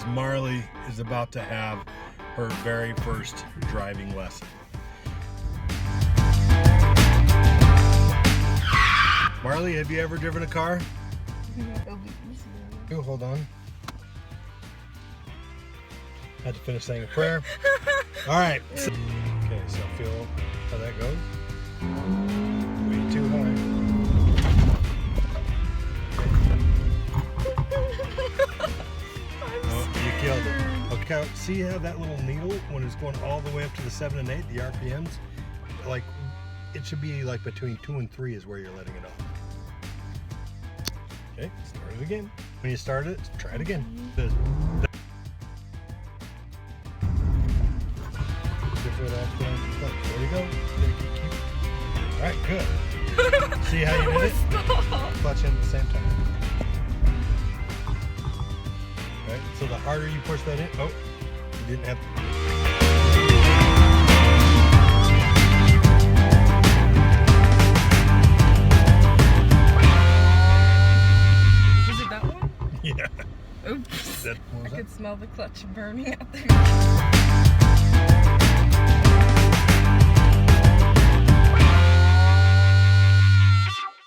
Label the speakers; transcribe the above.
Speaker 1: Marley is about to have her very first driving lesson. Marley, have you ever driven a car? Oh, hold on. Had to finish saying a prayer. All right. Okay, so feel how that goes. Way too high. Oh, you killed it. Okay, see how that little needle, when it's going all the way up to the 7 and 8, the RPMs, like it should be like between 2 and 3 is where you're letting it off. Okay, start it again. When you start it, try it again. There you go. All right, good. See how you did it? Clutch in at the same time. All right, so the harder you push that in, oh, you didn't have.
Speaker 2: Was it that one?
Speaker 1: Yeah.
Speaker 2: Oops.
Speaker 1: That,
Speaker 2: I could smell the clutch burning out there.